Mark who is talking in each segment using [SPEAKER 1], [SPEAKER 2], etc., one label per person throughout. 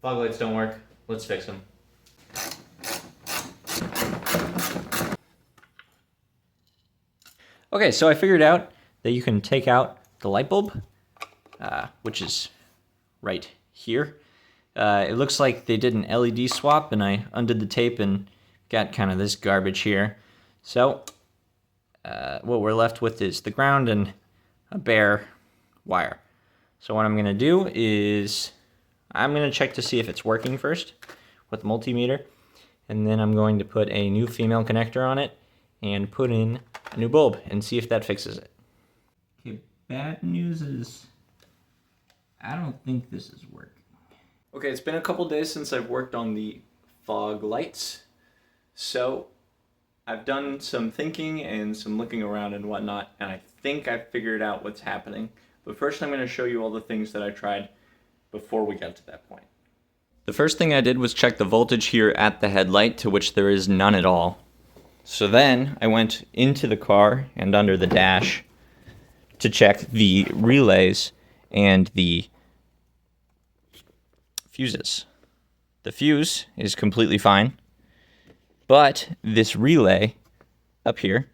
[SPEAKER 1] Fog lights don't work. Let's fix them. Okay, so I figured out that you can take out the light bulb, which is right here. It looks like they did an LED swap, and I undid the tape and got kind of this garbage here. So what we're left with is the ground and a bare wire. So what I'm going to do is I'm going to check to see if it's working first with the multimeter, and then I'm going to put a new female connector on it and put in a new bulb and see if that fixes it. Okay, bad news is I don't think this is working. Okay, it's been a couple days since I've worked on the fog lights, so I've done some thinking and some looking around and whatnot, and I think I've figured out what's happening. But first I'm going to show you all the things that I tried before we got to that point. The first thing I did was check the voltage here at the headlight, to which there is none at all. So then I went into the car and under the dash to check the relays and the fuses. The fuse is completely fine, but this relay up here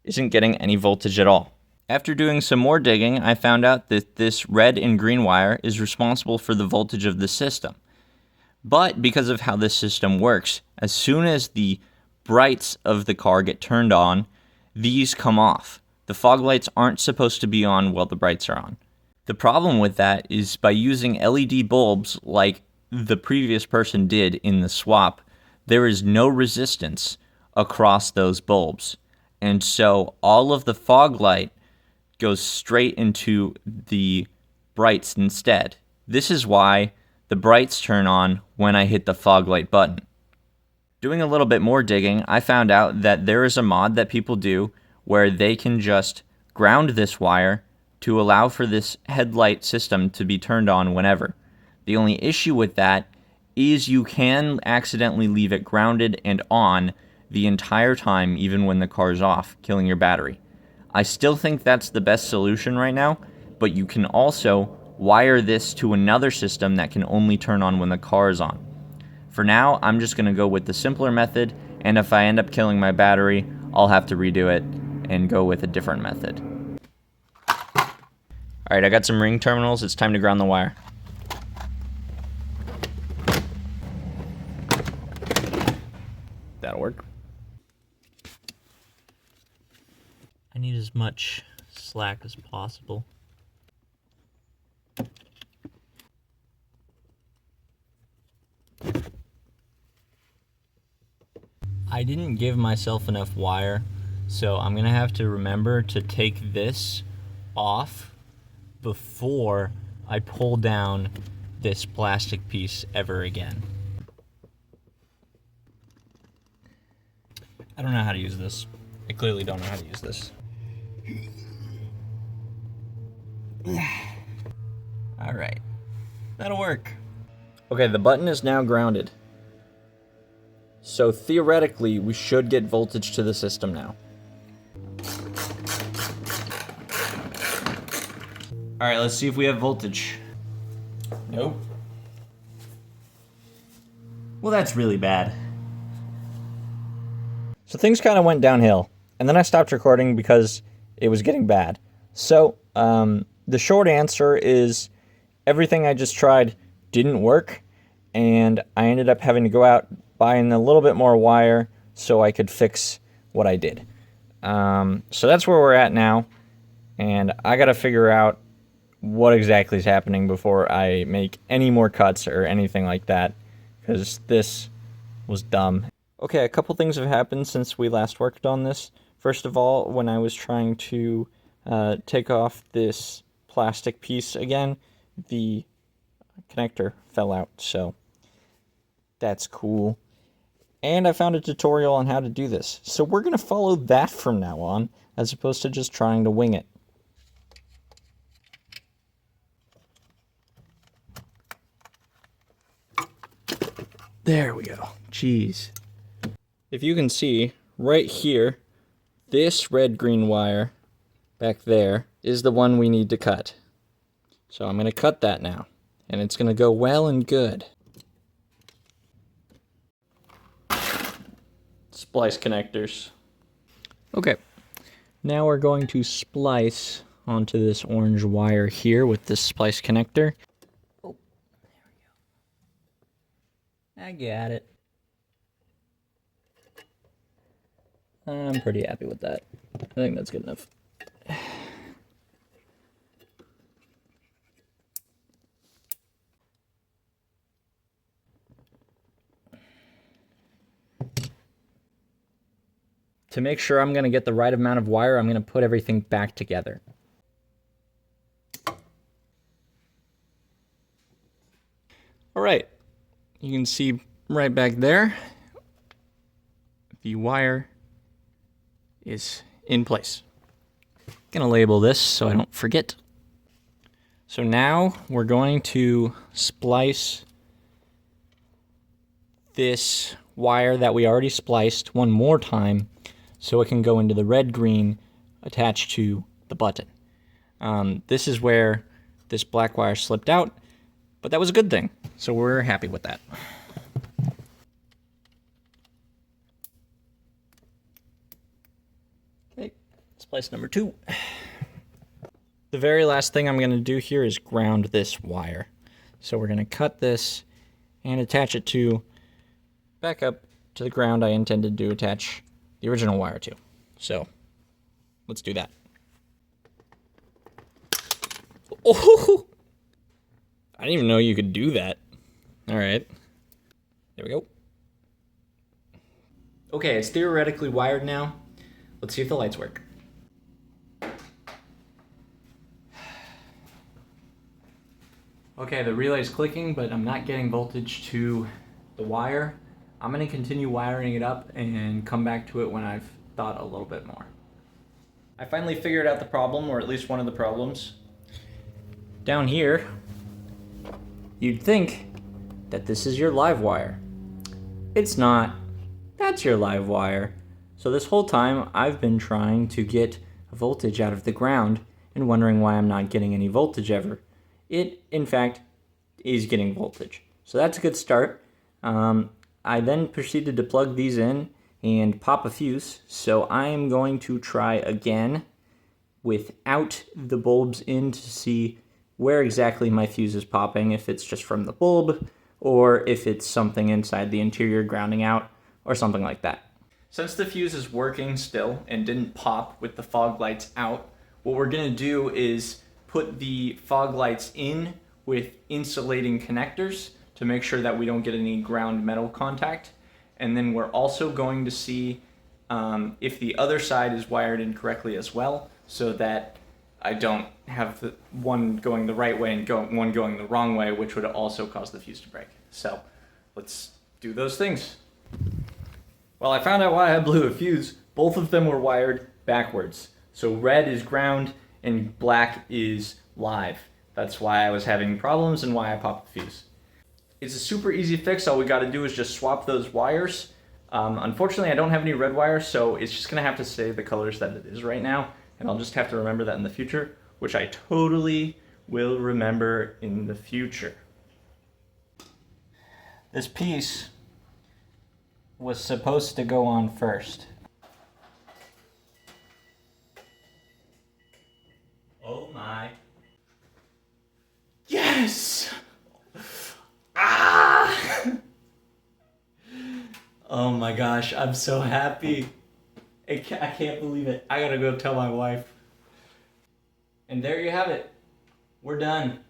[SPEAKER 1] isn't getting any voltage at all. After doing some more digging, I found out that this red and green wire is responsible for the voltage of the system. But because of how this system works, as soon as the brights of the car get turned on, these come off. The fog lights aren't supposed to be on while the brights are on. The problem with that is by using LED bulbs like the previous person did in the swap, there is no resistance across those bulbs. And so all of the fog light goes straight into the brights instead. This is why the brights turn on when I hit the fog light button. Doing a little bit more digging, I found out that there is a mod that people do where they can just ground this wire to allow for this headlight system to be turned on whenever. The only issue with that is you can accidentally leave it grounded and on the entire time, even when the car's off, killing your battery. I still think that's the best solution right now, but you can also wire this to another system that can only turn on when the car is on. For now, I'm just going to go with the simpler method, and if I end up killing my battery, I'll have to redo it and go with a different method. Alright, I got some ring terminals. It's time to ground the wire. That'll work. I need as much slack as possible. I didn't give myself enough wire, so I'm gonna have to remember to take this off before I pull down this plastic piece ever again. I don't know how to use this. I clearly don't know how to use this. Alright, that'll work. Okay, the button is now grounded. So theoretically, we should get voltage to the system now. Alright, let's see if we have voltage. Nope. Well, that's really bad. So things kind of went downhill, and then I stopped recording because it was getting bad. So, the short answer is everything I just tried didn't work, and I ended up having to go out buying a little bit more wire so I could fix what I did. So that's where we're at now, and I gotta figure out what exactly is happening before I make any more cuts or anything like that, because this was dumb. Okay, a couple things have happened since we last worked on this. First of all, when I was trying to take off this plastic piece again, the connector fell out, so that's cool. And I found a tutorial on how to do this, so we're going to follow that from now on, as opposed to just trying to wing it. There we go. Jeez. If you can see, right here, this red-green wire back there is the one we need to cut. So I'm going to cut that now, and it's going to go well and good. splice connectors. Okay, now we're going to splice onto this orange wire here with this splice connector. Oh, there we go. I got it. I'm pretty happy with that. I think that's good enough. To make sure I'm going to get the right amount of wire, I'm going to put everything back together. All right, you can see right back there, the wire is in place. I'm going to label this so I don't forget. So now we're going to splice this wire that we already spliced one more time so it can go into the red-green attached to the button. This is where this black wire slipped out, but that was a good thing, so we're happy with that. Okay, splice number 2. The very last thing I'm going to do here is ground this wire. So we're going to cut this and attach it to back up to the ground I intended to attach the original wire to. So let's do that. Oh, I didn't even know you could do that. All right, there we go. Okay, it's theoretically wired now. Let's see if the lights work. Okay, the relay's clicking, but I'm not getting voltage to the wire. I'm going to continue wiring it up and come back to it when I've thought a little bit more. I finally figured out the problem, or at least one of the problems. Down here, you'd think that this is your live wire. It's not. That's your live wire. So this whole time, I've been trying to get voltage out of the ground and wondering why I'm not getting any voltage ever. It, in fact, is getting voltage. So that's a good start. I then proceeded to plug these in and pop a fuse. So I am going to try again without the bulbs in to see where exactly my fuse is popping, if it's just from the bulb or if it's something inside the interior grounding out or something like that. Since the fuse is working still and didn't pop with the fog lights out, what we're going to do is put the fog lights in with insulating connectors to make sure that we don't get any ground metal contact. And then we're also going to see if the other side is wired in correctly as well, so that I don't have the one going the right way and one going the wrong way, which would also cause the fuse to break. So let's do those things. Well, I found out why I blew a fuse. Both of them were wired backwards. So red is ground and black is live. That's why I was having problems and why I popped the fuse. It's a super easy fix. All we got to do is just swap those wires. Unfortunately, I don't have any red wires, so it's just going to have to stay the colors that it is right now, and I'll just have to remember that in the future, which I totally will remember in the future. This piece was supposed to go on first. Oh my. Yes! Ah! Oh my gosh, I'm so happy. I can't believe it. I gotta go tell my wife. And there you have it. We're done.